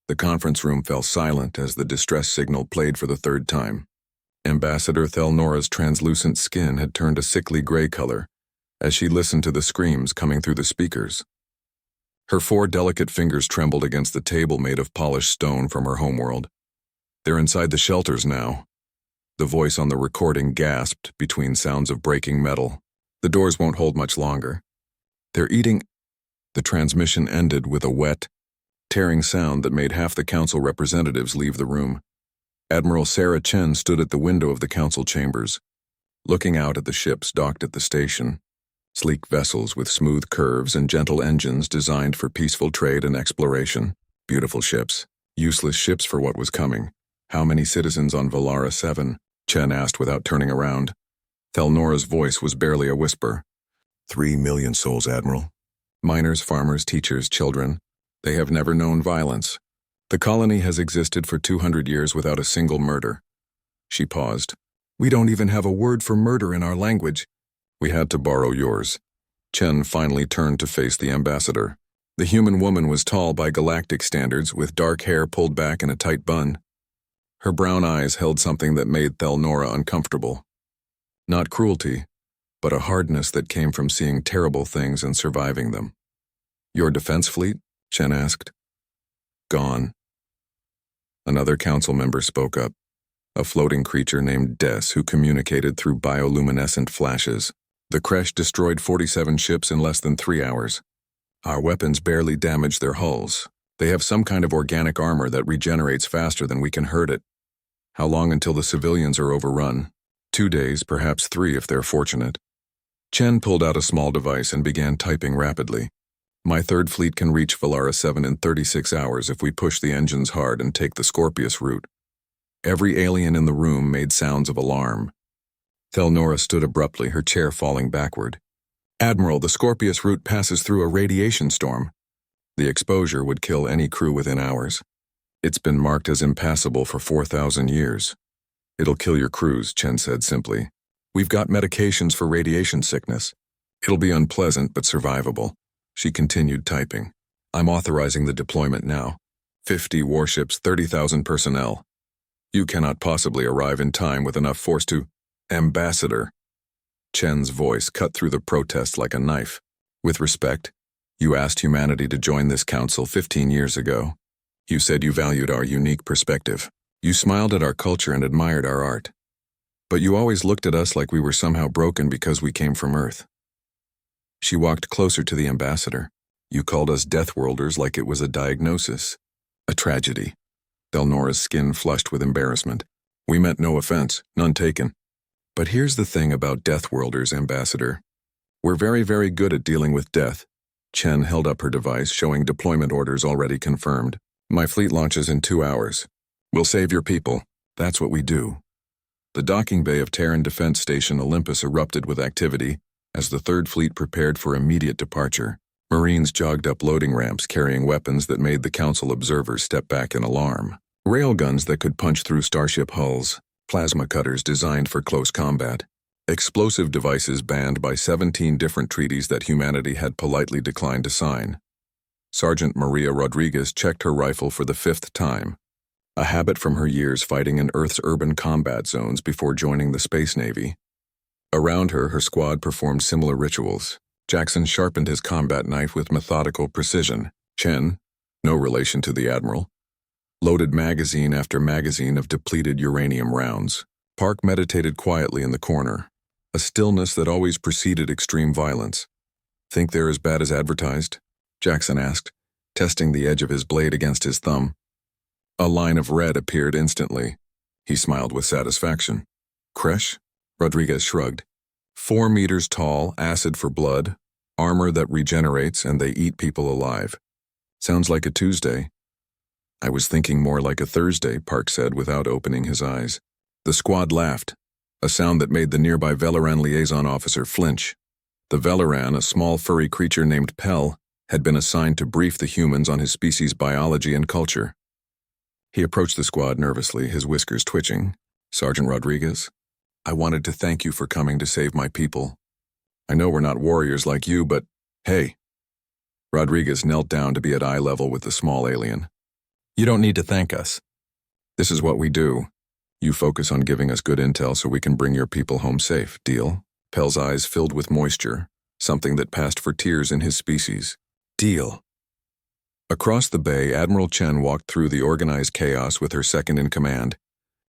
The conference room fell silent as the distress signal played for the third time. Ambassador Thelnora's translucent skin had turned a sickly gray color as she listened to the screams coming through the speakers. Her 4 delicate fingers trembled against the table made of polished stone from her homeworld. "They're inside the shelters now." The voice on the recording gasped between sounds of breaking metal. "The doors won't hold much longer. They're eating—" The transmission ended with a wet, tearing sound that made half the council representatives leave the room. Admiral Sarah Chen stood at the window of the council chambers, looking out at the ships docked at the station. Sleek vessels with smooth curves and gentle engines designed for peaceful trade and exploration. Beautiful ships. Useless ships for what was coming. "How many citizens on Valara 7? Chen asked without turning around. Thelnora's voice was barely a whisper. 3 million souls, Admiral. Miners, farmers, teachers, children. They have never known violence. The colony has existed for 200 years without a single murder." She paused. "We don't even have a word for murder in our language." "We had to borrow yours." Chen finally turned to face the ambassador. The human woman was tall by galactic standards, with dark hair pulled back in a tight bun. Her brown eyes held something that made Thelnora uncomfortable. Not cruelty, but a hardness that came from seeing terrible things and surviving them. "Your defense fleet?" Chen asked. "Gone." Another council member spoke up, a floating creature named Des who communicated through bioluminescent flashes. "The Kresh destroyed 47 ships in less than 3 hours. Our weapons barely damaged their hulls. They have some kind of organic armor that regenerates faster than we can hurt it. How long until the civilians are overrun? 2 days, perhaps 3 if they're fortunate." Chen pulled out a small device and began typing rapidly. "My 3rd fleet can reach Valara 7 in 36 hours if we push the engines hard and take the Scorpius route." Every alien in the room made sounds of alarm. Thelnora stood abruptly, her chair falling backward. "Admiral, the Scorpius route passes through a radiation storm. The exposure would kill any crew within hours. It's been marked as impassable for 4,000 years. It'll kill your crews," Chen said simply. "We've got medications for radiation sickness. It'll be unpleasant but survivable." She continued typing. "I'm authorizing the deployment now. 50 warships, 30,000 personnel. You cannot possibly arrive in time with enough force to—" "Ambassador." Chen's voice cut through the protest like a knife. "With respect, you asked humanity to join this council 15 years ago. You said you valued our unique perspective. You smiled at our culture and admired our art. But you always looked at us like we were somehow broken because we came from Earth." She walked closer to the ambassador. "You called us Deathworlders like it was a diagnosis. A tragedy." Thelnora's skin flushed with embarrassment. "We meant no offense, none taken. But here's the thing about Deathworlders, Ambassador. We're very, very good at dealing with death." Chen held up her device, showing deployment orders already confirmed. "My fleet launches in 2 hours. We'll save your people. That's what we do." The docking bay of Terran Defense Station Olympus erupted with activity as the 3rd Fleet prepared for immediate departure. Marines jogged up loading ramps carrying weapons that made the Council observers step back in alarm. Railguns that could punch through starship hulls, plasma cutters designed for close combat, explosive devices banned by 17 different treaties that humanity had politely declined to sign. Sergeant Maria Rodriguez checked her rifle for the 5th time, a habit from her years fighting in Earth's urban combat zones before joining the Space Navy. Around her, her squad performed similar rituals. Jackson sharpened his combat knife with methodical precision. Chen, no relation to the Admiral, loaded magazine after magazine of depleted uranium rounds. Park meditated quietly in the corner, a stillness that always preceded extreme violence. "Think they're as bad as advertised?" Jackson asked, testing the edge of his blade against his thumb. A line of red appeared instantly. He smiled with satisfaction. "Kresh?" Rodriguez shrugged. 4 meters tall, acid for blood, armor that regenerates, and they eat people alive. Sounds like a Tuesday. "I was thinking more like a Thursday," Park said without opening his eyes. The squad laughed, a sound that made the nearby Velaran liaison officer flinch. The Velaran, a small furry creature named Pell, had been assigned to brief the humans on his species' biology and culture. He approached the squad nervously, his whiskers twitching. "Sergeant Rodriguez, I wanted to thank you for coming to save my people. I know we're not warriors like you, but hey." Rodriguez knelt down to be at eye level with the small alien. You don't need to thank us. This is what we do. You focus on giving us good intel so we can bring your people home safe, deal? Pell's eyes filled with moisture, something that passed for tears in his species. Deal. Across the bay, Admiral Chen walked through the organized chaos with her second-in-command,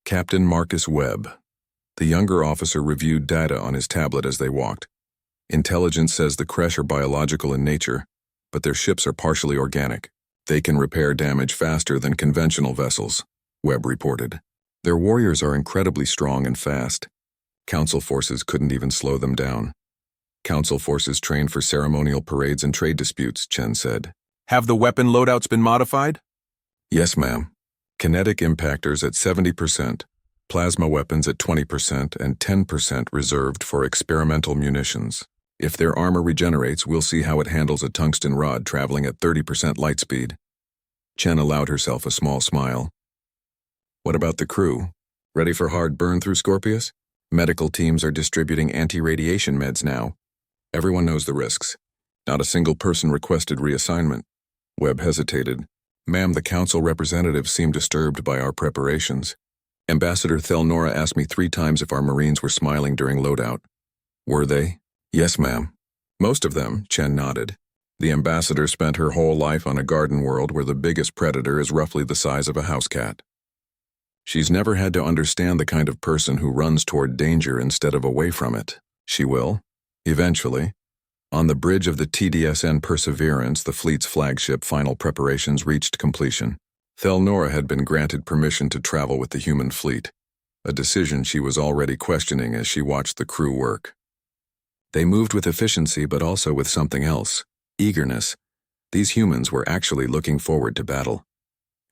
Captain Marcus Webb. The younger officer reviewed data on his tablet as they walked. Intelligence says the Kresh are biological in nature, but their ships are partially organic. They can repair damage faster than conventional vessels, Webb reported. Their warriors are incredibly strong and fast. Council forces couldn't even slow them down. Council forces train for ceremonial parades and trade disputes, Chen said. Have the weapon loadouts been modified? Yes, ma'am. Kinetic impactors at 70%, plasma weapons at 20%, and 10% reserved for experimental munitions. If their armor regenerates, we'll see how it handles a tungsten rod traveling at 30% light speed. Chen allowed herself a small smile. What about the crew? Ready for hard burn through Scorpius? Medical teams are distributing anti-radiation meds now. Everyone knows the risks. Not a single person requested reassignment. Webb hesitated. Ma'am, the council representatives seem disturbed by our preparations. Ambassador Thelnora asked me 3 times if our Marines were smiling during loadout. Were they? Yes, ma'am. Most of them, Chen nodded. The ambassador spent her whole life on a garden world where the biggest predator is roughly the size of a house cat. She's never had to understand the kind of person who runs toward danger instead of away from it. She will, eventually. On the bridge of the TDSN Perseverance, the fleet's flagship, final preparations reached completion. Thelnora had been granted permission to travel with the human fleet, a decision she was already questioning as she watched the crew work. They moved with efficiency but also with something else, eagerness. These humans were actually looking forward to battle.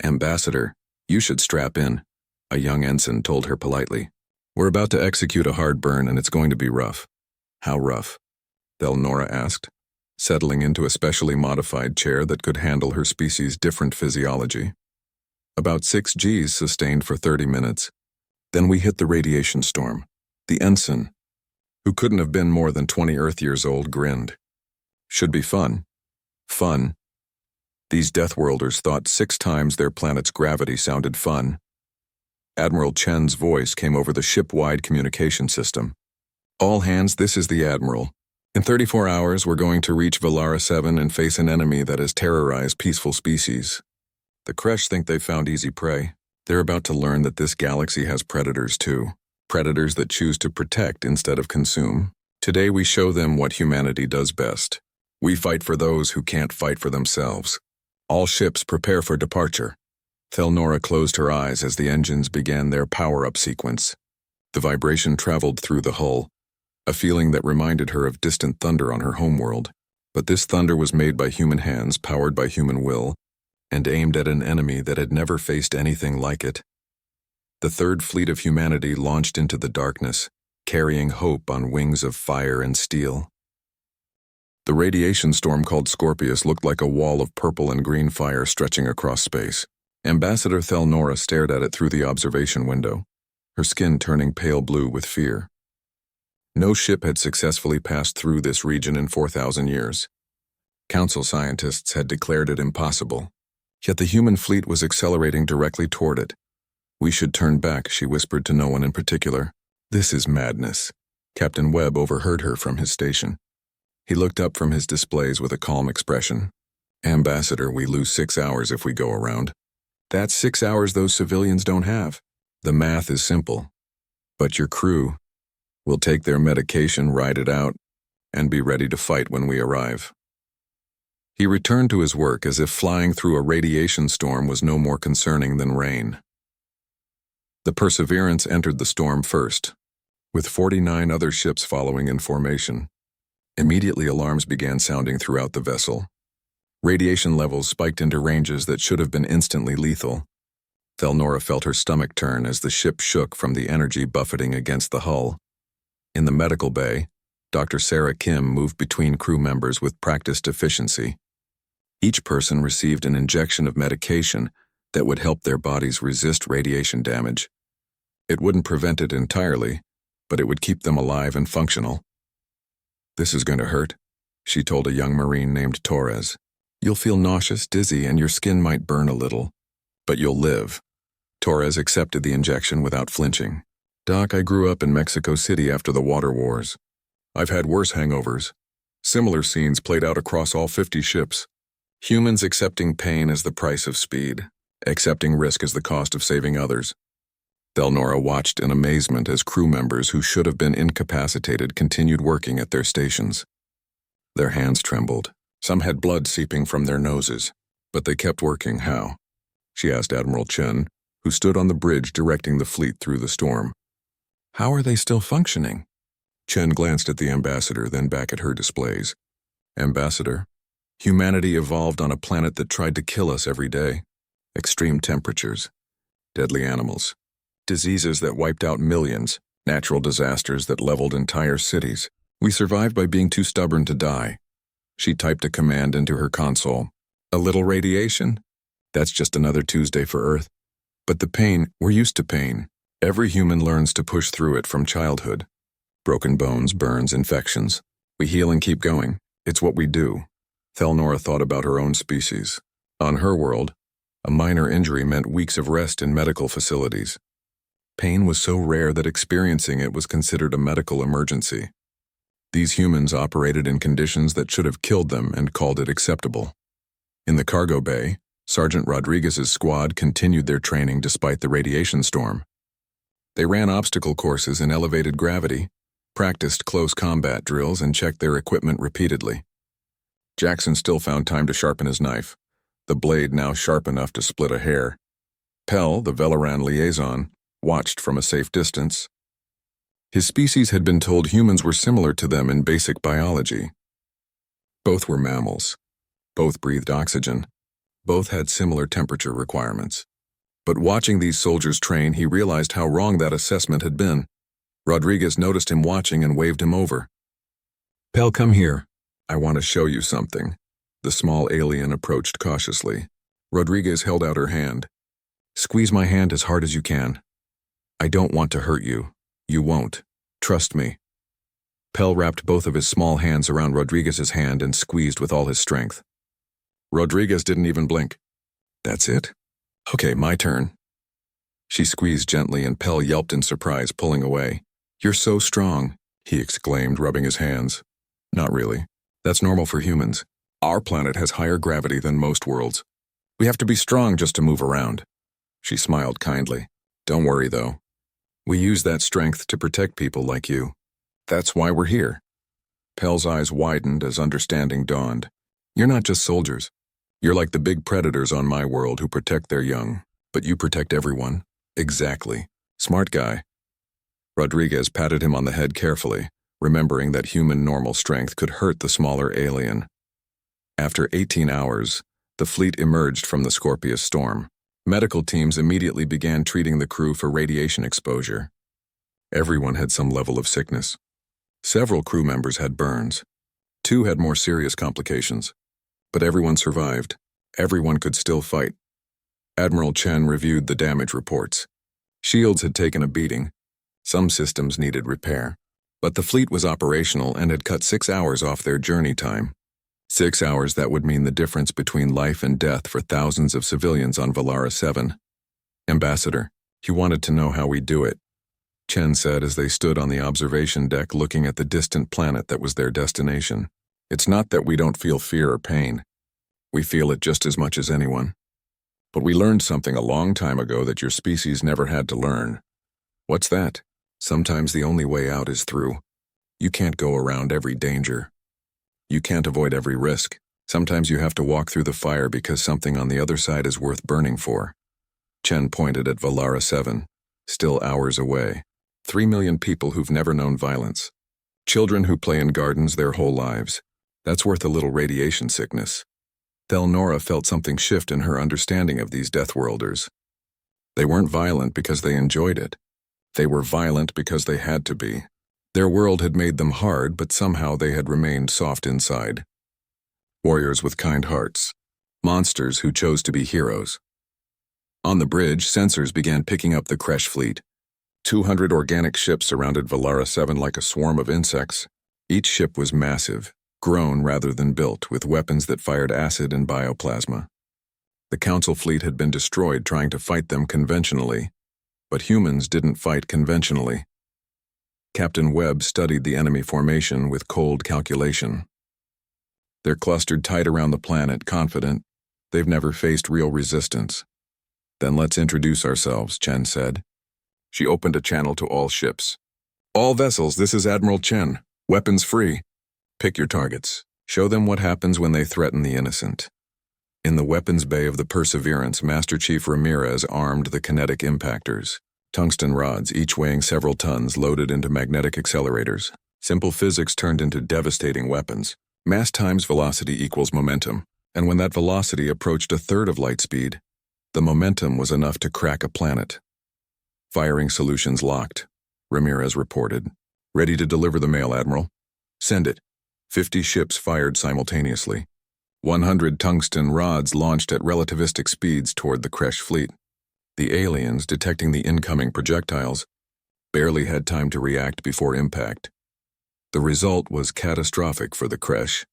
Ambassador, you should strap in, a young ensign told her politely. We're about to execute a hard burn and it's going to be rough. How rough? Thelnora asked, settling into a specially modified chair that could handle her species' different physiology. About 6 Gs sustained for 30 minutes. Then we hit the radiation storm. The ensign, who couldn't have been more than 20 Earth years old, grinned. Should be fun. Fun. These Deathworlders thought 6 times their planet's gravity sounded fun. Admiral Chen's voice came over the ship-wide communication system. All hands, this is the Admiral. In 34 hours, we're going to reach Valara 7 and face an enemy that has terrorized peaceful species. The Kresh think they've found easy prey. They're about to learn that this galaxy has predators too. Predators that choose to protect instead of consume. Today we show them what humanity does best. We fight for those who can't fight for themselves. All ships prepare for departure. Thelnora closed her eyes as the engines began their power-up sequence. The vibration traveled through the hull, a feeling that reminded her of distant thunder on her homeworld. But this thunder was made by human hands, powered by human will, and aimed at an enemy that had never faced anything like it. The third fleet of humanity launched into the darkness, carrying hope on wings of fire and steel. The radiation storm called Scorpius looked like a wall of purple and green fire stretching across space. Ambassador Thelnora stared at it through the observation window, her skin turning pale blue with fear. No ship had successfully passed through this region in 4,000 years. Council scientists had declared it impossible. Yet the human fleet was accelerating directly toward it. We should turn back, she whispered to no one in particular. This is madness. Captain Webb overheard her from his station. He looked up from his displays with a calm expression. Ambassador, we lose 6 hours if we go around. That's 6 hours those civilians don't have. The math is simple. But your crew will take their medication, ride it out, and be ready to fight when we arrive. He returned to his work as if flying through a radiation storm was no more concerning than rain. The Perseverance entered the storm first, with 49 other ships following in formation. Immediately alarms began sounding throughout the vessel. Radiation levels spiked into ranges that should have been instantly lethal. Thelnora felt her stomach turn as the ship shook from the energy buffeting against the hull. In the medical bay, Dr. Sarah Kim moved between crew members with practiced efficiency. Each person received an injection of medication that would help their bodies resist radiation damage. It wouldn't prevent it entirely, but it would keep them alive and functional. This is going to hurt, she told a young Marine named Torres. You'll feel nauseous, dizzy, and your skin might burn a little. But you'll live. Torres accepted the injection without flinching. Doc, I grew up in Mexico City after the water wars. I've had worse hangovers. Similar scenes played out across all 50 ships. Humans accepting pain as the price of speed, accepting risk as the cost of saving others. Thelnora watched in amazement as crew members who should have been incapacitated continued working at their stations. Their hands trembled. Some had blood seeping from their noses, but they kept working. How? She asked Admiral Chen, who stood on the bridge directing the fleet through the storm. How are they still functioning? Chen glanced at the ambassador, then back at her displays. Ambassador, humanity evolved on a planet that tried to kill us every day. Extreme temperatures, deadly animals, diseases that wiped out millions, natural disasters that leveled entire cities. We survived by being too stubborn to die. She typed a command into her console. A little radiation? That's just another Tuesday for Earth. But the pain, we're used to pain. Every human learns to push through it from childhood. Broken bones, burns, infections. We heal and keep going. It's what we do. Thelnora thought about her own species. On her world, a minor injury meant weeks of rest in medical facilities. Pain was so rare that experiencing it was considered a medical emergency. These humans operated in conditions that should have killed them and called it acceptable. In the cargo bay, Sergeant Rodriguez's squad continued their training despite the radiation storm. They ran obstacle courses in elevated gravity, practiced close combat drills, and checked their equipment repeatedly. Jackson still found time to sharpen his knife, the blade now sharp enough to split a hair. Pell, the Velaran liaison, watched from a safe distance. His species had been told humans were similar to them in basic biology. Both were mammals. Both breathed oxygen. Both had similar temperature requirements. But watching these soldiers train, he realized how wrong that assessment had been. Rodriguez noticed him watching and waved him over. Pell, come here. I want to show you something. The small alien approached cautiously. Rodriguez held out her hand. Squeeze my hand as hard as you can. I don't want to hurt you. You won't. Trust me. Pell wrapped both of his small hands around Rodriguez's hand and squeezed with all his strength. Rodriguez didn't even blink. That's it? Okay, my turn. She squeezed gently and Pell yelped in surprise, pulling away. You're so strong, he exclaimed, rubbing his hands. Not really. That's normal for humans. Our planet has higher gravity than most worlds. We have to be strong just to move around. She smiled kindly. Don't worry, though. We use that strength to protect people like you. That's why we're here. Pell's eyes widened as understanding dawned. You're not just soldiers. You're like the big predators on my world who protect their young, but you protect everyone. Exactly. Smart guy. Rodriguez patted him on the head carefully, remembering that human normal strength could hurt the smaller alien. After 18 hours, the fleet emerged from the Scorpius storm. Medical teams immediately began treating the crew for radiation exposure. Everyone had some level of sickness. Several crew members had burns. 2 had more serious complications. But everyone survived. Everyone could still fight. Admiral Chen reviewed the damage reports. Shields had taken a beating. Some systems needed repair. But the fleet was operational and had cut 6 hours off their journey time. 6 hours that would mean the difference between life and death for thousands of civilians on Valara 7. Ambassador, he wanted to know how we do it, Chen said as they stood on the observation deck looking at the distant planet that was their destination. It's not that we don't feel fear or pain. We feel it just as much as anyone. But we learned something a long time ago that your species never had to learn. What's that? Sometimes the only way out is through. You can't go around every danger. You can't avoid every risk. Sometimes you have to walk through the fire because something on the other side is worth burning for. Chen pointed at Valara 7, still hours away. 3 million people who've never known violence. Children who play in gardens their whole lives. That's worth a little radiation sickness. Thelnora felt something shift in her understanding of these Deathworlders. They weren't violent because they enjoyed it. They were violent because they had to be. Their world had made them hard, but somehow they had remained soft inside. Warriors with kind hearts. Monsters who chose to be heroes. On the bridge, sensors began picking up the Kresh fleet. 200 organic ships surrounded Valara 7 like a swarm of insects. Each ship was massive, grown rather than built, with weapons that fired acid and bioplasma. The Council fleet had been destroyed trying to fight them conventionally, but humans didn't fight conventionally. Captain Webb studied the enemy formation with cold calculation. They're clustered tight around the planet, confident they've never faced real resistance. Then let's introduce ourselves, Chen said. She opened a channel to all ships. All vessels, this is Admiral Chen. Weapons free. Pick your targets. Show them what happens when they threaten the innocent. In the weapons bay of the Perseverance, Master Chief Ramirez armed the kinetic impactors. Tungsten rods, each weighing several tons, loaded into magnetic accelerators. Simple physics turned into devastating weapons. Mass times velocity equals momentum, and when that velocity approached a third of light speed, the momentum was enough to crack a planet. Firing solutions locked, Ramirez reported. Ready to deliver the mail, Admiral. Send it. 50 ships fired simultaneously. 100 tungsten rods launched at relativistic speeds toward the Kresh fleet. The aliens, detecting the incoming projectiles, barely had time to react before impact. The result was catastrophic for the Kresh.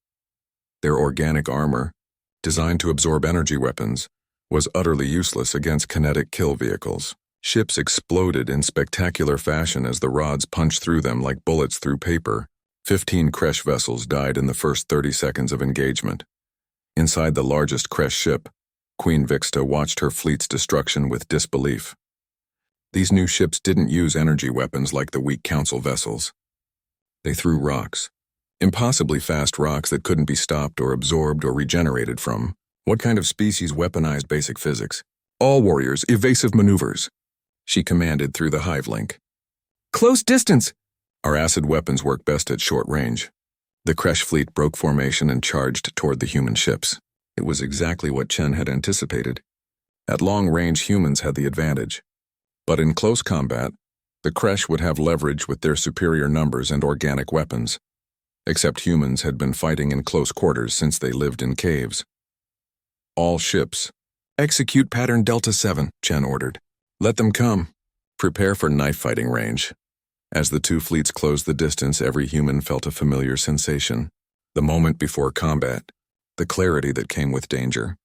Their organic armor, designed to absorb energy weapons, was utterly useless against kinetic kill vehicles. Ships exploded in spectacular fashion as the rods punched through them like bullets through paper. 15 Kresh vessels died in the first 30 seconds of engagement. Inside the largest Kresh ship, Queen Vixta watched her fleet's destruction with disbelief. These new ships didn't use energy weapons like the weak Council vessels. They threw rocks. Impossibly fast rocks that couldn't be stopped or absorbed or regenerated from. What kind of species weaponized basic physics? All warriors, evasive maneuvers, she commanded through the hive link. Close distance! Our acid weapons work best at short range. The Kresh fleet broke formation and charged toward the human ships. It was exactly what Chen had anticipated. At long range, humans had the advantage. But in close combat, the Kresh would have leverage with their superior numbers and organic weapons. Except humans had been fighting in close quarters since they lived in caves. All ships. Execute pattern Delta 7, Chen ordered. Let them come. Prepare for knife fighting range. As the two fleets closed the distance, every human felt a familiar sensation. The moment before combat, the clarity that came with danger,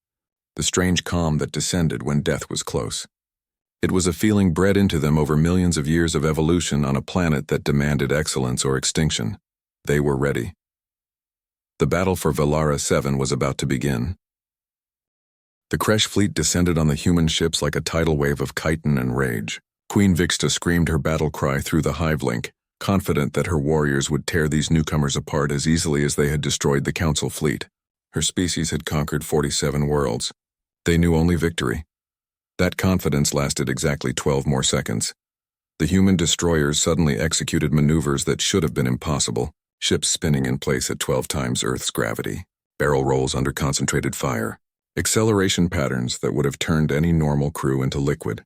the strange calm that descended when death was close. It was a feeling bred into them over millions of years of evolution on a planet that demanded excellence or extinction. They were ready. The battle for Velara 7 was about to begin. The Kresh fleet descended on the human ships like a tidal wave of chitin and rage. Queen Vixta screamed her battle cry through the hive link, confident that her warriors would tear these newcomers apart as easily as they had destroyed the Council fleet. Her species had conquered 47 worlds. They knew only victory. That confidence lasted exactly 12 more seconds. The human destroyers suddenly executed maneuvers that should have been impossible, ships spinning in place at 12 times Earth's gravity, barrel rolls under concentrated fire, acceleration patterns that would have turned any normal crew into liquid.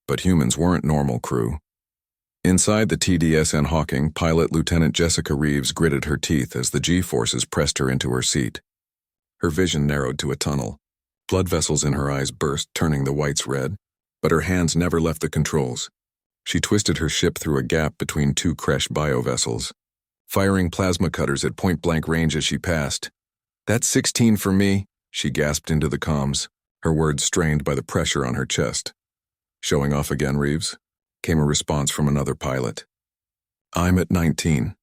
But humans weren't normal crew. Inside the TDSN Hawking, pilot Lieutenant Jessica Reeves gritted her teeth as the G-forces pressed her into her seat. Her vision narrowed to a tunnel. Blood vessels in her eyes burst, turning the whites red, but her hands never left the controls. She twisted her ship through a gap between two Kresh biovessels, firing plasma cutters at point-blank range as she passed. That's 16 for me, she gasped into the comms, her words strained by the pressure on her chest. Showing off again, Reeves? Came a response from another pilot. I'm at 19.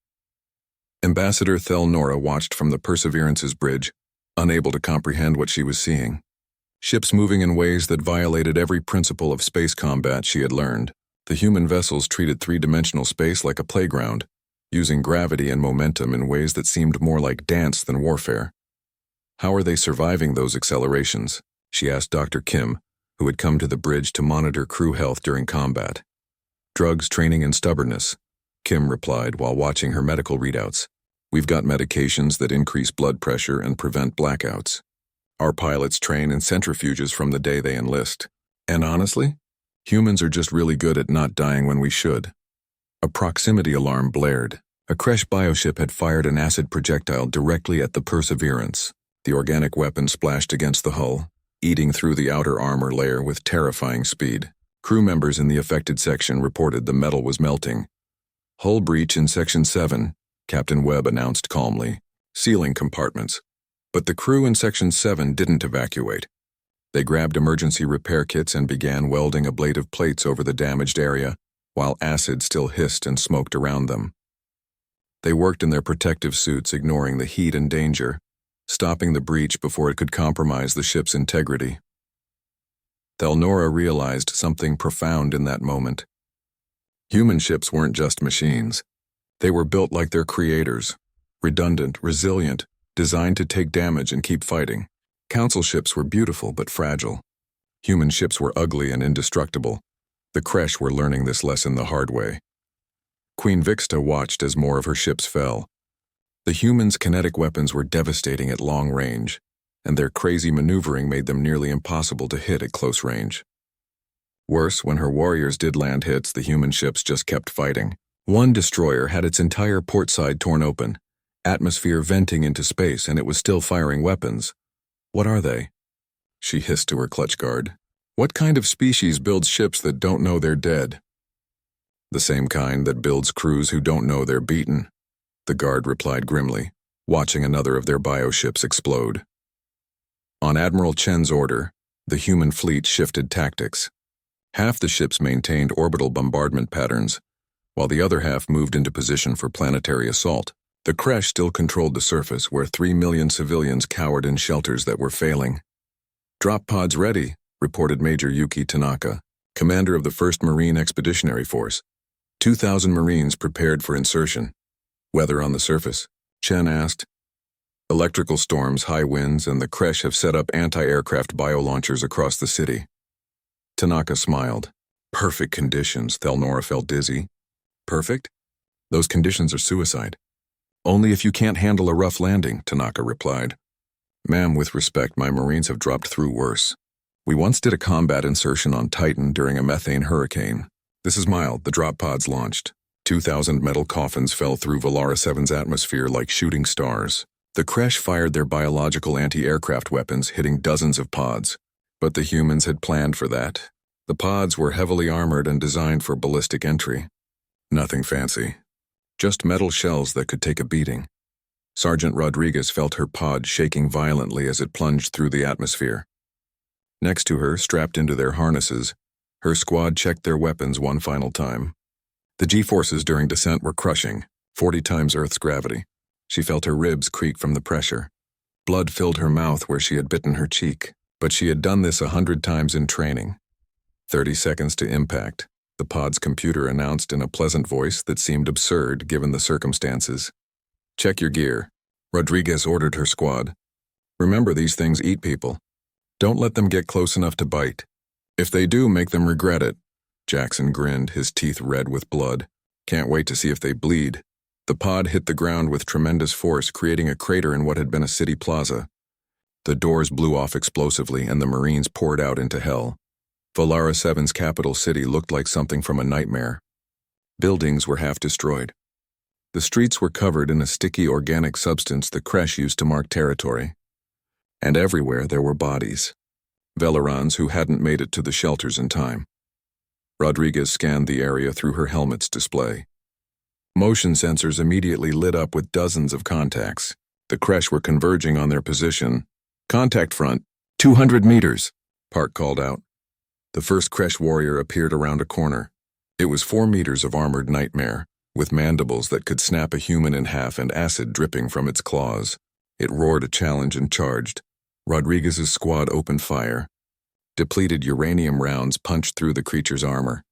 Ambassador Thel Nora watched from the Perseverance's bridge, unable to comprehend what she was seeing. Ships moving in ways that violated every principle of space combat she had learned. The human vessels treated three-dimensional space like a playground, using gravity and momentum in ways that seemed more like dance than warfare. How are they surviving those accelerations? She asked Dr. Kim, who had come to the bridge to monitor crew health during combat. Drugs, training, and stubbornness, Kim replied while watching her medical readouts. We've got medications that increase blood pressure and prevent blackouts. Our pilots train in centrifuges from the day they enlist. And honestly, humans are just really good at not dying when we should. A proximity alarm blared. A Kresh bioship had fired an acid projectile directly at the Perseverance. The organic weapon splashed against the hull, eating through the outer armor layer with terrifying speed. Crew members in the affected section reported the metal was melting. Hull breach in Section 7, Captain Webb announced calmly. Sealing compartments. But the crew in Section 7 didn't evacuate. They grabbed emergency repair kits and began welding ablative plates over the damaged area, while acid still hissed and smoked around them. They worked in their protective suits, ignoring the heat and danger, stopping the breach before it could compromise the ship's integrity. Thelnora realized something profound in that moment. Human ships weren't just machines. They were built like their creators, redundant, resilient, designed to take damage and keep fighting. Council ships were beautiful but fragile. Human ships were ugly and indestructible. The Kresh were learning this lesson the hard way. Queen Vixta watched as more of her ships fell. The humans' kinetic weapons were devastating at long range, and their crazy maneuvering made them nearly impossible to hit at close range. Worse, when her warriors did land hits, the human ships just kept fighting. One destroyer had its entire port side torn open, atmosphere venting into space, and it was still firing weapons. What are they? She hissed to her clutch guard. What kind of species builds ships that don't know they're dead? The same kind that builds crews who don't know they're beaten, the guard replied grimly, watching another of their bioships explode. On Admiral Chen's order, the human fleet shifted tactics. Half the ships maintained orbital bombardment patterns, while the other half moved into position for planetary assault. The Kresh still controlled the surface, where 3 million civilians cowered in shelters that were failing. "Drop pods ready," reported Major Yuki Tanaka, commander of the 1st Marine Expeditionary Force. 2,000 Marines prepared for insertion. "Weather on the surface?" Chen asked. "Electrical storms, high winds, and the Kresh have set up anti-aircraft biolaunchers across the city." Tanaka smiled. "Perfect conditions," Thelnora felt dizzy. "Perfect? Those conditions are suicide." "Only if you can't handle a rough landing," Tanaka replied. "Ma'am, with respect, my Marines have dropped through worse. We once did a combat insertion on Titan during a methane hurricane. This is mild. The drop pods launched. 2,000 metal coffins fell through Valara 7's atmosphere like shooting stars. The Kresh fired their biological anti-aircraft weapons, hitting dozens of pods. But the humans had planned for that. The pods were heavily armored and designed for ballistic entry. Nothing fancy. Just metal shells that could take a beating. Sergeant Rodriguez felt her pod shaking violently as it plunged through the atmosphere. Next to her, strapped into their harnesses, her squad checked their weapons one final time. The G-forces during descent were crushing, 40 times Earth's gravity. She felt her ribs creak from the pressure. Blood filled her mouth where she had bitten her cheek, but she had done this 100 times in training. 30 seconds to impact, the pod's computer announced in a pleasant voice that seemed absurd given the circumstances. "Check your gear," Rodriguez ordered her squad. "Remember, these things eat people. Don't let them get close enough to bite. If they do, make them regret it." Jackson grinned, his teeth red with blood. "Can't wait to see if they bleed." The pod hit the ground with tremendous force, creating a crater in what had been a city plaza. The doors blew off explosively, and the Marines poured out into hell. Valara 7's capital city looked like something from a nightmare. Buildings were half destroyed. The streets were covered in a sticky organic substance the Kresh used to mark territory. And everywhere there were bodies. Velerans who hadn't made it to the shelters in time. Rodriguez scanned the area through her helmet's display. Motion sensors immediately lit up with dozens of contacts. The Kresh were converging on their position. "Contact front, 200 meters, Park called out. The first Kresh warrior appeared around a corner. It was 4 meters of armored nightmare, with mandibles that could snap a human in half and acid dripping from its claws. It roared a challenge and charged. Rodriguez's squad opened fire. Depleted uranium rounds punched through the creature's armor.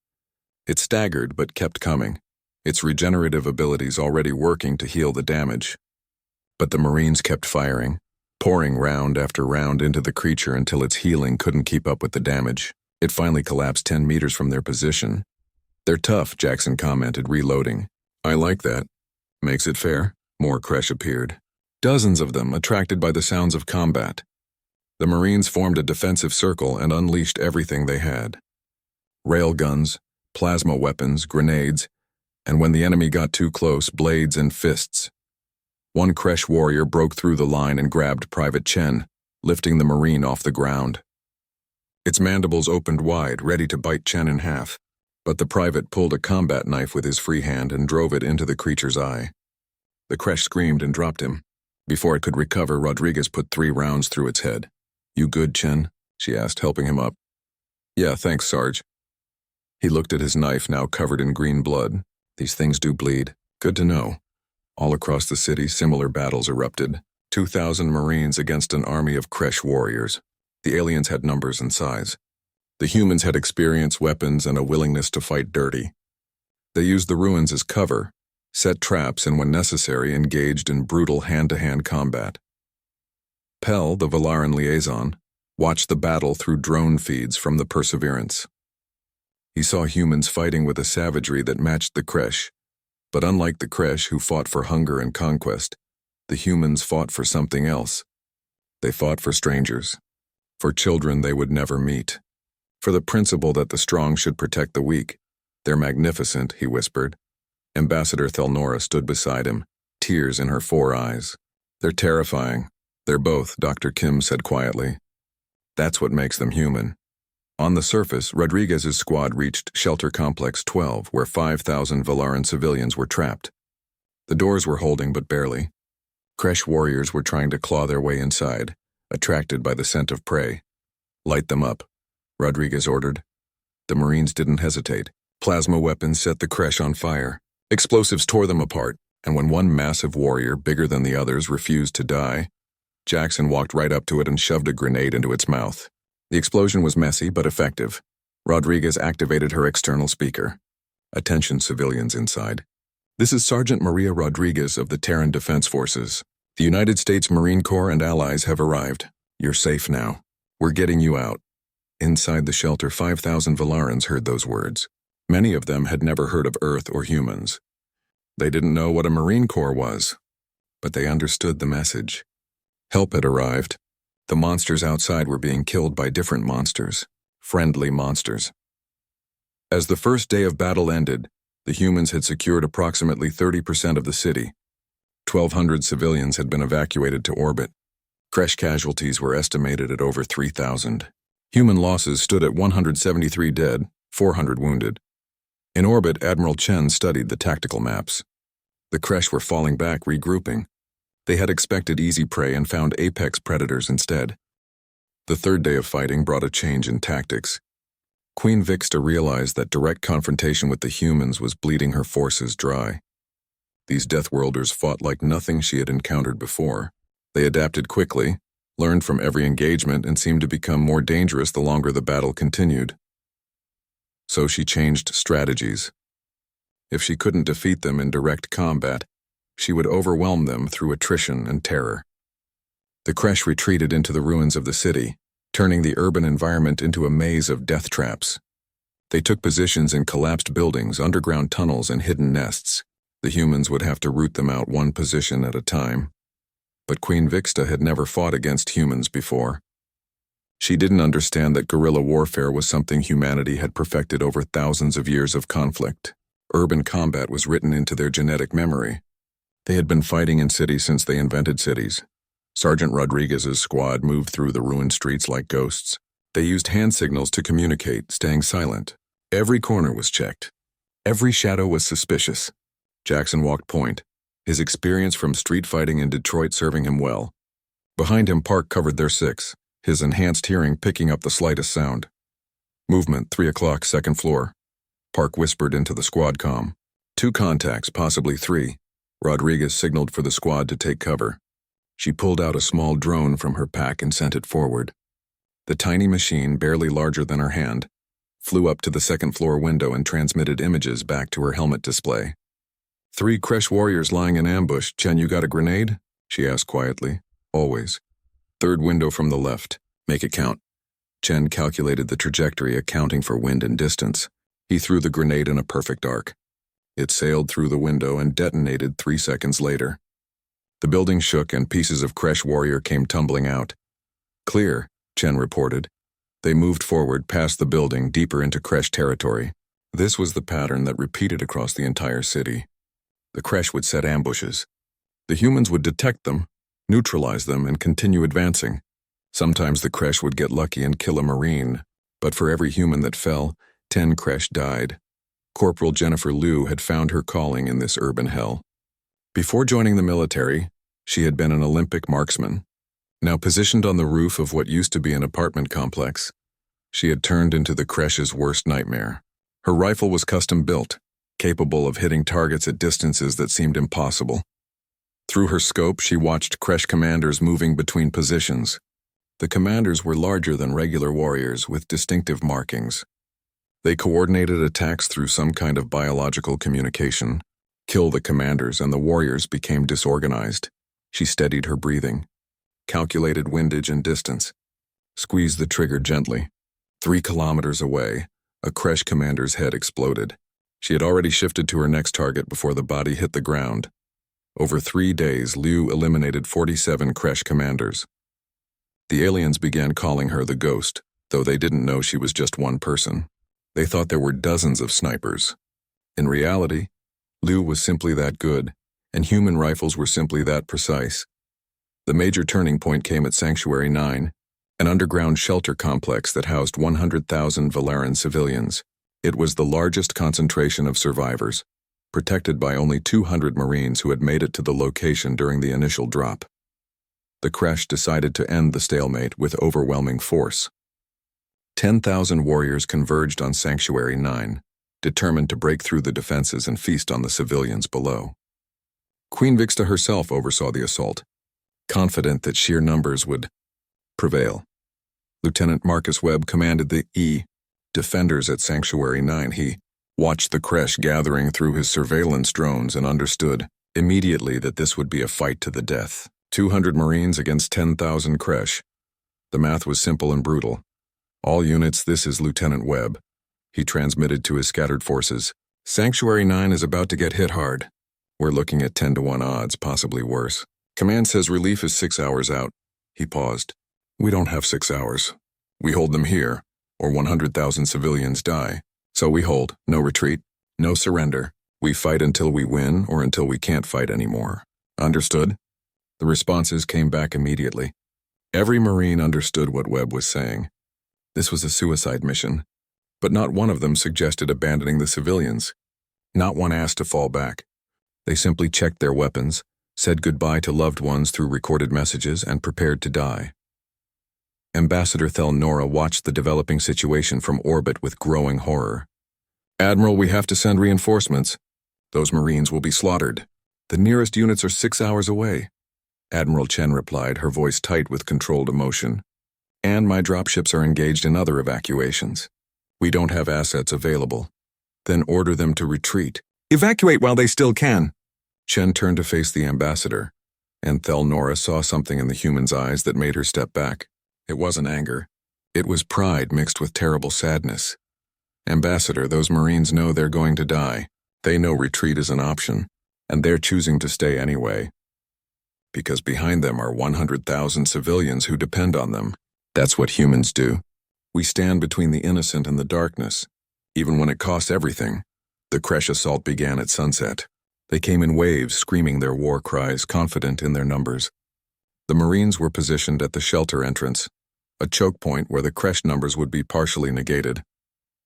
It staggered but kept coming, its regenerative abilities already working to heal the damage. But the Marines kept firing, pouring round after round into the creature until its healing couldn't keep up with the damage. It finally collapsed 10 meters from their position. "They're tough," Jackson commented, reloading. "I like that. Makes it fair." More Kresh appeared. Dozens of them, attracted by the sounds of combat. The Marines formed a defensive circle and unleashed everything they had. Railguns, plasma weapons, grenades, and when the enemy got too close, blades and fists. One Kresh warrior broke through the line and grabbed Private Chen, lifting the Marine off the ground. Its mandibles opened wide, ready to bite Chen in half, but the private pulled a combat knife with his free hand and drove it into the creature's eye. The Kresh screamed and dropped him. Before it could recover, Rodriguez put 3 rounds through its head. "You good, Chen?" she asked, helping him up. Yeah, thanks, Sarge. He looked at his knife, now covered in green blood. These things do bleed. Good to know. All across the city, similar battles erupted. 2,000 Marines against an army of Kresh warriors. The aliens had numbers and size. The humans had experience, weapons, and a willingness to fight dirty. They used the ruins as cover, set traps, and when necessary, engaged in brutal hand-to-hand combat. Pell, the Valaran liaison, watched the battle through drone feeds from the Perseverance. He saw humans fighting with a savagery that matched the Kresh, but unlike the Kresh who fought for hunger and conquest, the humans fought for something else. They fought for strangers, for children they would never meet, for the principle that the strong should protect the weak. They're magnificent, he whispered. Ambassador Thelnora stood beside him, tears in her 4 eyes. They're terrifying. They're both, Dr. Kim said quietly. That's what makes them human. On the surface, Rodriguez's squad reached Shelter Complex 12, where 5,000 Valaran civilians were trapped. The doors were holding, but barely. Kresh warriors were trying to claw their way inside, attracted by the scent of prey. Light them up, Rodriguez ordered. The Marines didn't hesitate. Plasma weapons set the Kresh on fire. Explosives tore them apart, and when one massive warrior, bigger than the others, refused to die, Jackson walked right up to it and shoved a grenade into its mouth. The explosion was messy but effective. Rodriguez activated her external speaker. Attention, civilians inside. This is Sergeant Maria Rodriguez of the Terran Defense Forces. The United States Marine Corps and allies have arrived. You're safe now. We're getting you out. Inside the shelter, 5,000 Valarans heard those words. Many of them had never heard of Earth or humans. They didn't know what a Marine Corps was, but they understood the message. Help had arrived. The monsters outside were being killed by different monsters, friendly monsters. As the first day of battle ended, the humans had secured approximately 30% of the city. 1,200 civilians had been evacuated to orbit. Kresh casualties were estimated at over 3,000. Human losses stood at 173 dead, 400 wounded. In orbit, Admiral Chen studied the tactical maps. The Kresh were falling back, regrouping. They had expected easy prey and found apex predators instead. The third day of fighting brought a change in tactics. Queen Vixta realized that direct confrontation with the humans was bleeding her forces dry. These Deathworlders fought like nothing she had encountered before. They adapted quickly, learned from every engagement, and seemed to become more dangerous the longer the battle continued. So she changed strategies. If she couldn't defeat them in direct combat, she would overwhelm them through attrition and terror. The Kresh retreated into the ruins of the city, turning the urban environment into a maze of death traps. They took positions in collapsed buildings, underground tunnels, and hidden nests. The humans would have to root them out one position at a time. But Queen Vixta had never fought against humans before. She didn't understand that guerrilla warfare was something humanity had perfected over thousands of years of conflict. Urban combat was written into their genetic memory. They had been fighting in cities since they invented cities. Sergeant Rodriguez's squad moved through the ruined streets like ghosts. They used hand signals to communicate, staying silent. Every corner was checked. Every shadow was suspicious. Jackson walked point, his experience from street fighting in Detroit serving him well. Behind him, Park covered their 6, his enhanced hearing picking up the slightest sound. Movement, 3 o'clock, second floor. Park whispered into the squad comm. 2 contacts, possibly 3. Rodriguez signaled for the squad to take cover. She pulled out a small drone from her pack and sent it forward. The tiny machine, barely larger than her hand, flew up to the second-floor window and transmitted images back to her helmet display. 3 Kresh warriors lying in ambush. Chen, you got a grenade? She asked quietly. Always. Third window from the left. Make it count. Chen calculated the trajectory, accounting for wind and distance. He threw the grenade in a perfect arc. It sailed through the window and detonated 3 seconds later. The building shook and pieces of Kresh warrior came tumbling out. Clear, Chen reported. They moved forward past the building, deeper into Kresh territory. This was the pattern that repeated across the entire city. The Kresh would set ambushes. The humans would detect them, neutralize them, and continue advancing. Sometimes the Kresh would get lucky and kill a Marine, but for every human that fell, 10 Kresh died. Corporal Jennifer Liu had found her calling in this urban hell. Before joining the military, she had been an Olympic marksman. Now positioned on the roof of what used to be an apartment complex, she had turned into the Kresh's worst nightmare. Her rifle was custom-built, capable of hitting targets at distances that seemed impossible. Through her scope, she watched Kresh commanders moving between positions. The commanders were larger than regular warriors with distinctive markings. They coordinated attacks through some kind of biological communication. Kill the commanders and the warriors became disorganized. She steadied her breathing, calculated windage and distance, squeezed the trigger gently. 3 kilometers away, a Kresh commander's head exploded. She had already shifted to her next target before the body hit the ground. Over 3 days, Liu eliminated 47 Kresh commanders. The aliens began calling her the Ghost, though they didn't know she was just one person. They thought there were dozens of snipers. In reality, Liu was simply that good, and human rifles were simply that precise. The major turning point came at Sanctuary 9, an underground shelter complex that housed 100,000 Valeran civilians. It was the largest concentration of survivors, protected by only 200 Marines who had made it to the location during the initial drop. The Kresh decided to end the stalemate with overwhelming force. 10,000 warriors converged on Sanctuary 9, determined to break through the defenses and feast on the civilians below. Queen Vixta herself oversaw the assault, confident that sheer numbers would prevail. Lieutenant Marcus Webb commanded the defenders at Sanctuary 9. He watched the Kresh gathering through his surveillance drones and understood immediately that this would be a fight to the death. 200 Marines against 10,000 Kresh. The math was simple and brutal. All units, this is Lieutenant Webb. He transmitted to his scattered forces. Sanctuary 9 is about to get hit hard. We're looking at 10-to-1 odds, possibly worse. Command says relief is 6 hours out. He paused. We don't have 6 hours. We hold them here, or 100,000 civilians die. So we hold, no retreat, no surrender. We fight until we win or until we can't fight anymore. Understood? The responses came back immediately. Every Marine understood what Webb was saying. This was a suicide mission, but not one of them suggested abandoning the civilians. Not one asked to fall back. They simply checked their weapons, said goodbye to loved ones through recorded messages, and prepared to die. Ambassador Thel Nora watched the developing situation from orbit with growing horror. Admiral, we have to send reinforcements. Those Marines will be slaughtered. The nearest units are 6 hours away. Admiral Chen replied, her voice tight with controlled emotion. And my dropships are engaged in other evacuations. We don't have assets available. Then order them to retreat. Evacuate while they still can. Chen turned to face the ambassador, and Thel Nora saw something in the human's eyes that made her step back. It wasn't anger. It was pride mixed with terrible sadness. Ambassador, those Marines know they're going to die. They know retreat is an option, and they're choosing to stay anyway. Because behind them are 100,000 civilians who depend on them. That's what humans do. We stand between the innocent and the darkness, even when it costs everything. The Kresh assault began at sunset. They came in waves, screaming their war cries, confident in their numbers. The Marines were positioned at the shelter entrance, a choke point where the Kresh numbers would be partially negated.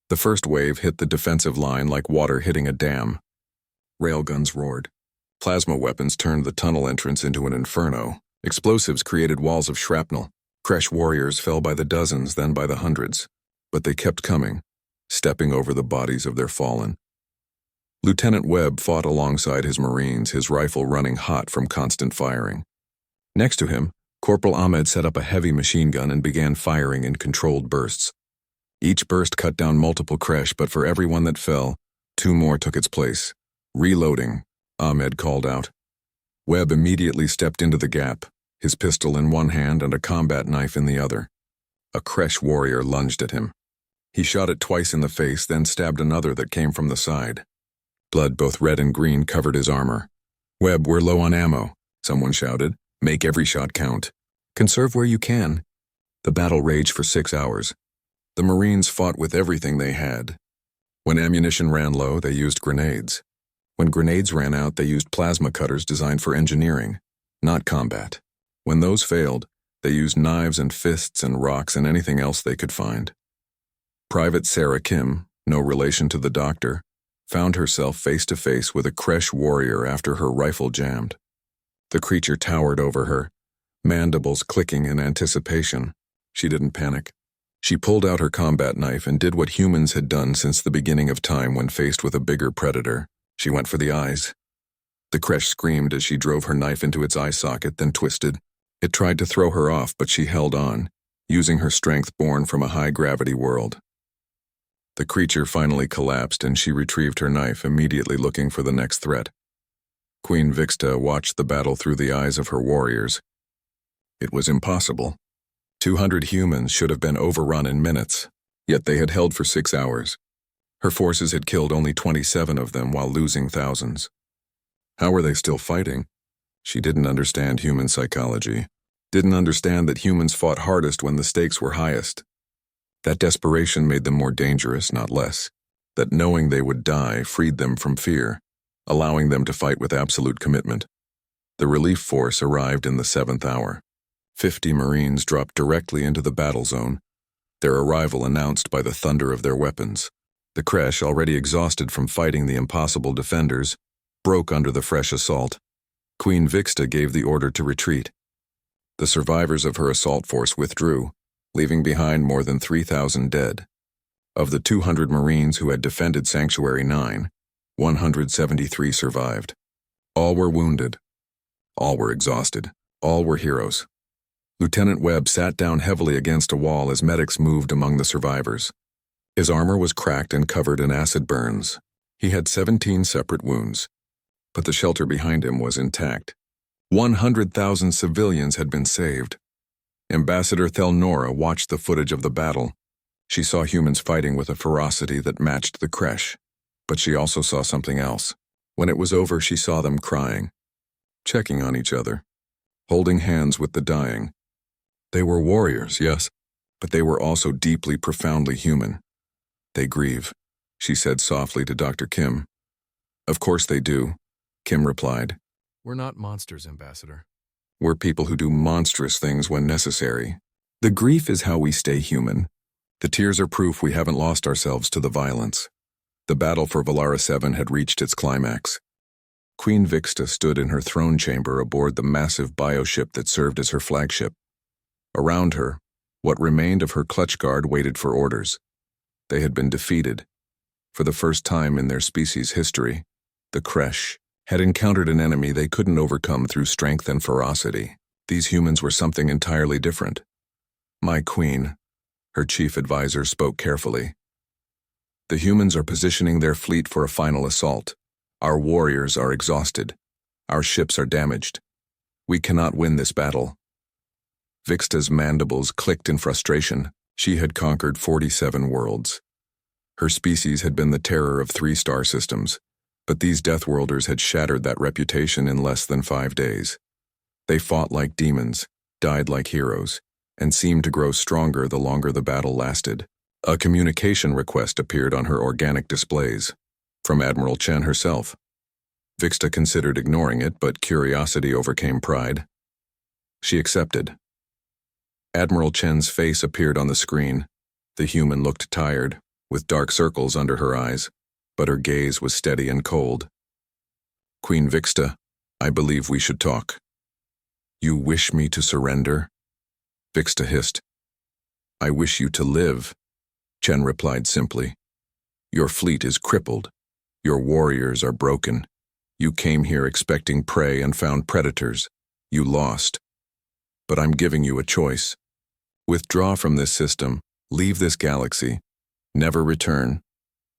The first wave hit the defensive line like water hitting a dam. Railguns roared. Plasma weapons turned the tunnel entrance into an inferno. Explosives created walls of shrapnel. Kresh warriors fell by the dozens, then by the hundreds. But they kept coming, stepping over the bodies of their fallen. Lieutenant Webb fought alongside his Marines, his rifle running hot from constant firing. Next to him, Corporal Ahmed set up a heavy machine gun and began firing in controlled bursts. Each burst cut down multiple Kresh, but for every one that fell, 2 more took its place. Reloading, Ahmed called out. Webb immediately stepped into the gap, his pistol in one hand and a combat knife in the other. A Kresh warrior lunged at him. He shot it twice in the face, then stabbed another that came from the side. Blood both red and green covered his armor. Webb, we're low on ammo, someone shouted. Make every shot count. Conserve where you can. The battle raged for 6 hours. The Marines fought with everything they had. When ammunition ran low, they used grenades. When grenades ran out, they used plasma cutters designed for engineering, not combat. When those failed, they used knives and fists and rocks and anything else they could find. Private Sarah Kim, no relation to the doctor, found herself face to face with a Kresh warrior after her rifle jammed. The creature towered over her, mandibles clicking in anticipation. She didn't panic. She pulled out her combat knife and did what humans had done since the beginning of time when faced with a bigger predator. She went for the eyes. The Kresh screamed as she drove her knife into its eye socket, then twisted. It tried to throw her off, but she held on, using her strength born from a high-gravity world. The creature finally collapsed and she retrieved her knife, immediately looking for the next threat. Queen Vixta watched the battle through the eyes of her warriors. It was impossible. 200 humans should have been overrun in minutes, yet they had held for 6 hours. Her forces had killed only 27 of them while losing thousands. How were they still fighting? She didn't understand human psychology. Didn't understand that humans fought hardest when the stakes were highest. That desperation made them more dangerous, not less. That knowing they would die freed them from fear, allowing them to fight with absolute commitment. The relief force arrived in the 7th hour. 50 Marines dropped directly into the battle zone, their arrival announced by the thunder of their weapons. The Kresh, already exhausted from fighting the impossible defenders, broke under the fresh assault. Queen Vixta gave the order to retreat. The survivors of her assault force withdrew, leaving behind more than 3,000 dead. Of the 200 Marines who had defended Sanctuary 9, 173 survived. All were wounded. All were exhausted. All were heroes. Lieutenant Webb sat down heavily against a wall as medics moved among the survivors. His armor was cracked and covered in acid burns. He had 17 separate wounds, but the shelter behind him was intact. 100,000 civilians had been saved. Ambassador Thelnora watched the footage of the battle. She saw humans fighting with a ferocity that matched the Kresh, but she also saw something else. When it was over, she saw them crying, checking on each other, holding hands with the dying. They were warriors, yes, but they were also deeply, profoundly human. They grieve, she said softly to Dr. Kim. Of course they do, Kim replied. We're not monsters, Ambassador. We're people who do monstrous things when necessary. The grief is how we stay human. The tears are proof we haven't lost ourselves to the violence. The battle for Valara 7 had reached its climax. Queen Vixta stood in her throne chamber aboard the massive bioship that served as her flagship. Around her, what remained of her clutch guard waited for orders. They had been defeated. For the first time in their species' history, the Kresh had encountered an enemy they couldn't overcome through strength and ferocity. These humans were something entirely different. My queen, her chief advisor spoke carefully. The humans are positioning their fleet for a final assault. Our warriors are exhausted. Our ships are damaged. We cannot win this battle. Vixta's mandibles clicked in frustration. She had conquered 47 worlds. Her species had been the terror of 3 star systems, but these Deathworlders had shattered that reputation in less than 5 days. They fought like demons, died like heroes, and seemed to grow stronger the longer the battle lasted. A communication request appeared on her organic displays, from Admiral Chen herself. Vixta considered ignoring it, but curiosity overcame pride. She accepted. Admiral Chen's face appeared on the screen. The human looked tired, with dark circles under her eyes, but her gaze was steady and cold. Queen Vixta, I believe we should talk. You wish me to surrender? Vixta hissed. I wish you to live, Chen replied simply. Your fleet is crippled. Your warriors are broken. You came here expecting prey and found predators. You lost. But I'm giving you a choice. Withdraw from this system, leave this galaxy, never return.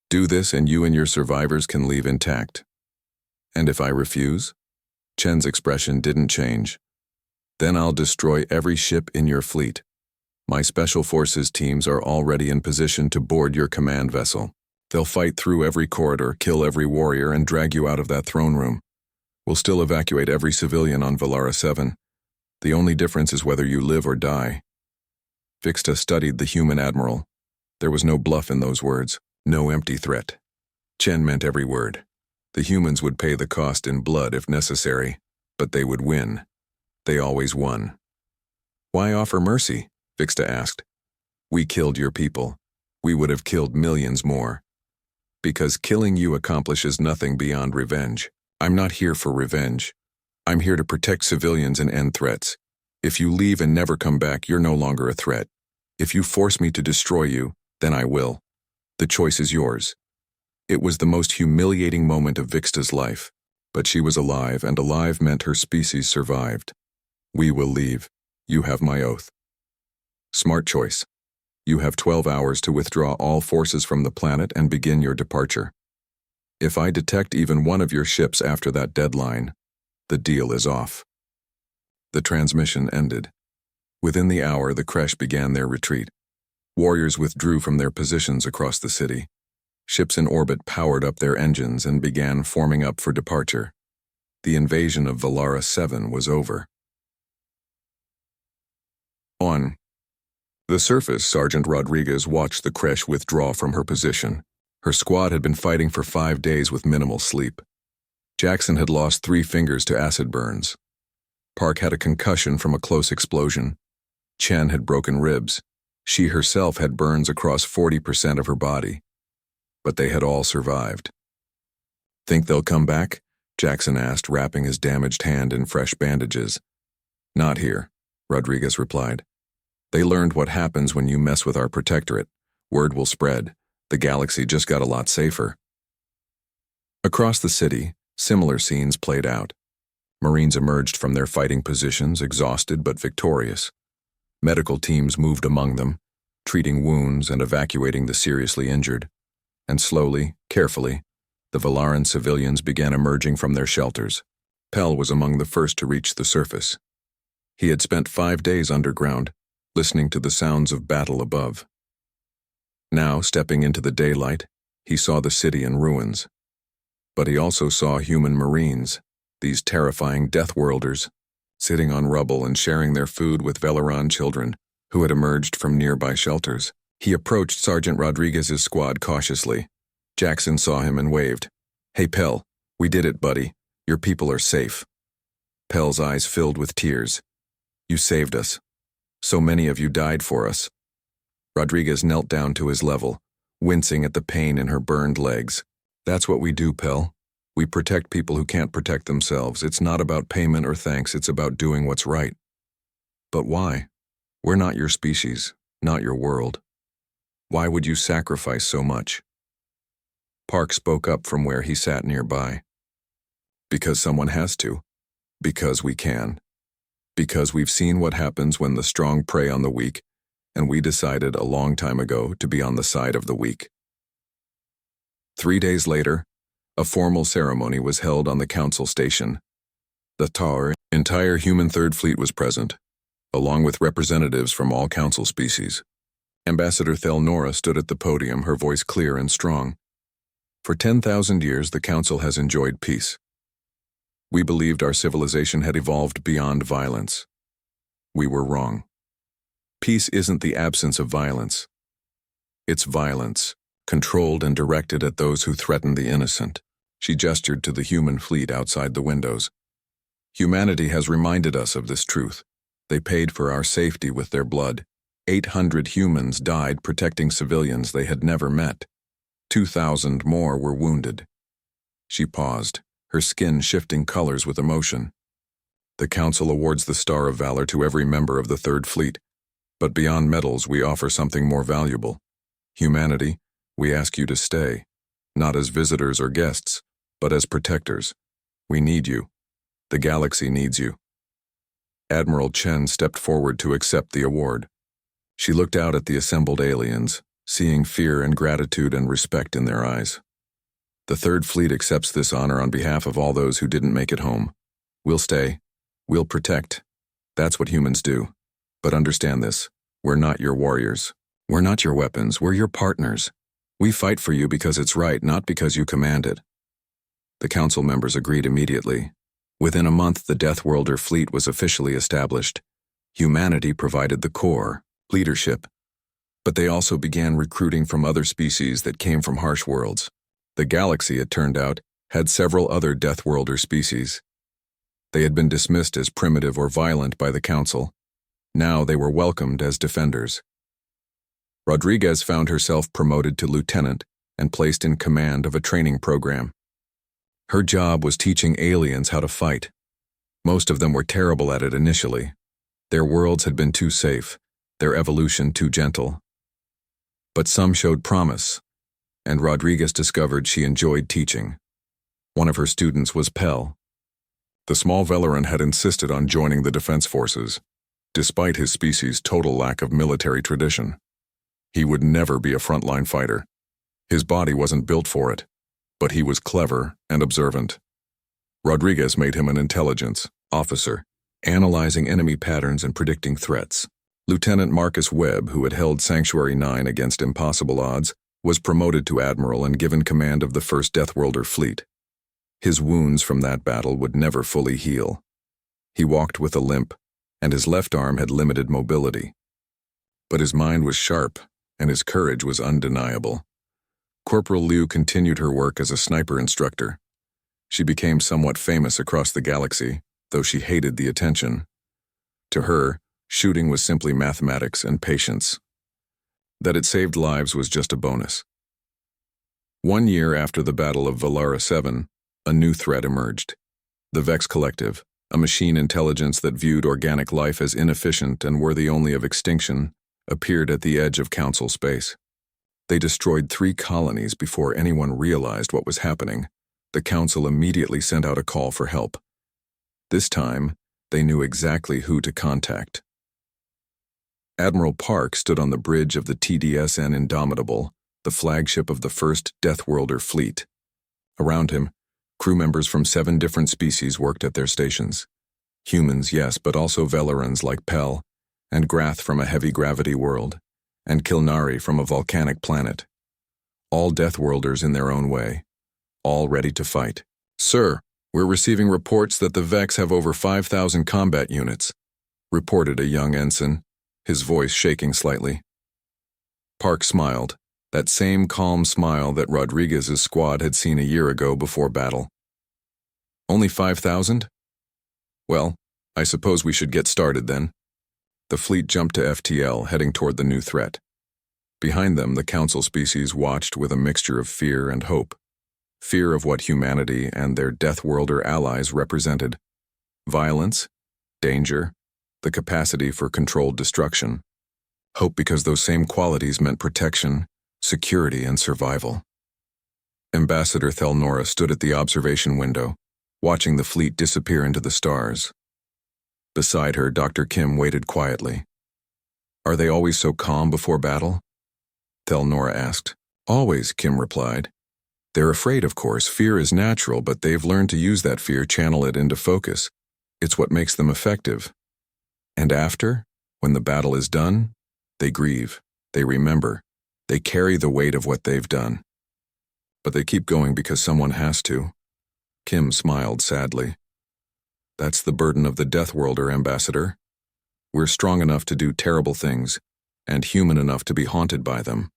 Do this and you and your survivors can leave intact. And if I refuse? Chen's expression didn't change. Then I'll destroy every ship in your fleet. My special forces teams are already in position to board your command vessel. They'll fight through every corridor, kill every warrior, and drag you out of that throne room. We'll still evacuate every civilian on Valara 7. The only difference is whether you live or die. Vixta studied the human admiral. There was no bluff in those words, no empty threat. Chen meant every word. The humans would pay the cost in blood if necessary, but they would win. They always won. Why offer mercy? Vixta asked. We killed your people. We would have killed millions more. Because killing you accomplishes nothing beyond revenge. I'm not here for revenge. I'm here to protect civilians and end threats. If you leave and never come back, you're no longer a threat. If you force me to destroy you, then I will. The choice is yours. It was the most humiliating moment of Vixta's life, but she was alive, and alive meant her species survived. We will leave. You have my oath. Smart choice. You have 12 hours to withdraw all forces from the planet and begin your departure. If I detect even one of your ships after that deadline, the deal is off. The transmission ended. Within the hour, the creche began their retreat. Warriors withdrew from their positions across the city. Ships in orbit powered up their engines and began forming up for departure. The invasion of Valara 7 was over. On the surface, Sergeant Rodriguez watched the creche withdraw from her position. Her squad had been fighting for 5 days with minimal sleep. Jackson had lost 3 fingers to acid burns. Park had a concussion from a close explosion. Chen had broken ribs. She herself had burns across 40% of her body. But they had all survived. Think they'll come back? Jackson asked, wrapping his damaged hand in fresh bandages. Not here, Rodriguez replied. They learned what happens when you mess with our protectorate. Word will spread. The galaxy just got a lot safer. Across the city, similar scenes played out. Marines emerged from their fighting positions, exhausted but victorious. Medical teams moved among them, treating wounds and evacuating the seriously injured. And slowly, carefully, the Valaran civilians began emerging from their shelters. Pell was among the first to reach the surface. He had spent 5 days underground, listening to the sounds of battle above. Now, stepping into the daylight, he saw the city in ruins. But he also saw human Marines, these terrifying Deathworlders, sitting on rubble and sharing their food with Velaran children who had emerged from nearby shelters. He approached Sergeant Rodriguez's squad cautiously. Jackson saw him and waved. "Hey, Pell, we did it, buddy. Your people are safe." Pell's eyes filled with tears. "You saved us. So many of you died for us." Rodriguez knelt down to his level, wincing at the pain in her burned legs. "That's what we do, Pell. We protect people who can't protect themselves. It's not about payment or thanks, it's about doing what's right." "But why? We're not your species, not your world. Why would you sacrifice so much?" Park spoke up from where he sat nearby. "Because someone has to. Because we can. Because we've seen what happens when the strong prey on the weak, and we decided a long time ago to be on the side of the weak." 3 days later, a formal ceremony was held on the council station. The entire human Third Fleet was present, along with representatives from all council species. Ambassador Thelnora stood at the podium, her voice clear and strong. "For 10,000 years, the council has enjoyed peace. We believed our civilization had evolved beyond violence. We were wrong. Peace isn't the absence of violence. It's violence, controlled and directed at those who threaten the innocent." She gestured to the human fleet outside the windows. "Humanity has reminded us of this truth. They paid for our safety with their blood. 800 humans died protecting civilians they had never met. 2,000 more were wounded." She paused, her skin shifting colors with emotion. "The Council awards the Star of Valor to every member of the Third Fleet. But beyond medals, we offer something more valuable. Humanity, we ask you to stay, not as visitors or guests, but as protectors. We need you. The galaxy needs you." Admiral Chen stepped forward to accept the award. She looked out at the assembled aliens, seeing fear and gratitude and respect in their eyes. "The Third Fleet accepts this honor on behalf of all those who didn't make it home. We'll stay. We'll protect. That's what humans do. But understand this, we're not your warriors. We're not your weapons, we're your partners. We fight for you because it's right, not because you command it." The council members agreed immediately. Within a month, the Deathworlder fleet was officially established. Humanity provided the core, leadership, but they also began recruiting from other species that came from harsh worlds. The galaxy, it turned out, had several other Deathworlder species. They had been dismissed as primitive or violent by the council. Now they were welcomed as defenders. Rodriguez found herself promoted to lieutenant and placed in command of a training program. Her job was teaching aliens how to fight. Most of them were terrible at it initially, Their worlds had been too safe, their evolution too gentle. But some showed promise, and Rodriguez discovered she enjoyed teaching. One of her students was Pell. The small Velaran had insisted on joining the defense forces, despite his species' total lack of military tradition. He would never be a frontline fighter. His body wasn't built for it, but he was clever and observant. Rodriguez made him an intelligence officer, analyzing enemy patterns and predicting threats. Lieutenant Marcus Webb, who had held Sanctuary 9 against impossible odds, was promoted to admiral and given command of the first Deathworlder fleet. His wounds from that battle would never fully heal. He walked with a limp, and his left arm had limited mobility. But his mind was sharp, and his courage was undeniable. Corporal Liu continued her work as a sniper instructor. She became somewhat famous across the galaxy, though she hated the attention. To her, shooting was simply mathematics and patience. That it saved lives was just a bonus. 1 year after the Battle of Valara 7, a new threat emerged. The Vex Collective, a machine intelligence that viewed organic life as inefficient and worthy only of extinction, appeared at the edge of Council space. They destroyed 3 colonies before anyone realized what was happening. The Council immediately sent out a call for help. This time, they knew exactly who to contact. Admiral Park stood on the bridge of the TDSN Indomitable, the flagship of the first Deathworlder fleet. Around him, crew members from 7 different species worked at their stations. Humans, yes, but also Velarans like Pell, and Grath from a heavy-gravity world, and Kilnari from a volcanic planet. All Deathworlders in their own way, all ready to fight. "Sir, we're receiving reports that the Vex have over 5,000 combat units," reported a young ensign, his voice shaking slightly. Park smiled, that same calm smile that Rodriguez's squad had seen a year ago before battle. "Only 5,000? Well, I suppose we should get started then." The fleet jumped to FTL, heading toward the new threat. Behind them, the Council species watched with a mixture of fear and hope. Fear of what humanity and their Deathworlder allies represented. Violence, danger, the capacity for controlled destruction. Hope because those same qualities meant protection, security, and survival. Ambassador Thelnora stood at the observation window, watching the fleet disappear into the stars. Beside her, Dr. Kim waited quietly. "Are they always so calm before battle?" Thelnora asked. "Always," Kim replied. "They're afraid, of course. Fear is natural, but they've learned to use that fear, channel it into focus. It's what makes them effective. And after, when the battle is done, they grieve, they remember, they carry the weight of what they've done. But they keep going because someone has to." Kim smiled sadly. "That's the burden of the Deathworlder, Ambassador. We're strong enough to do terrible things, and human enough to be haunted by them.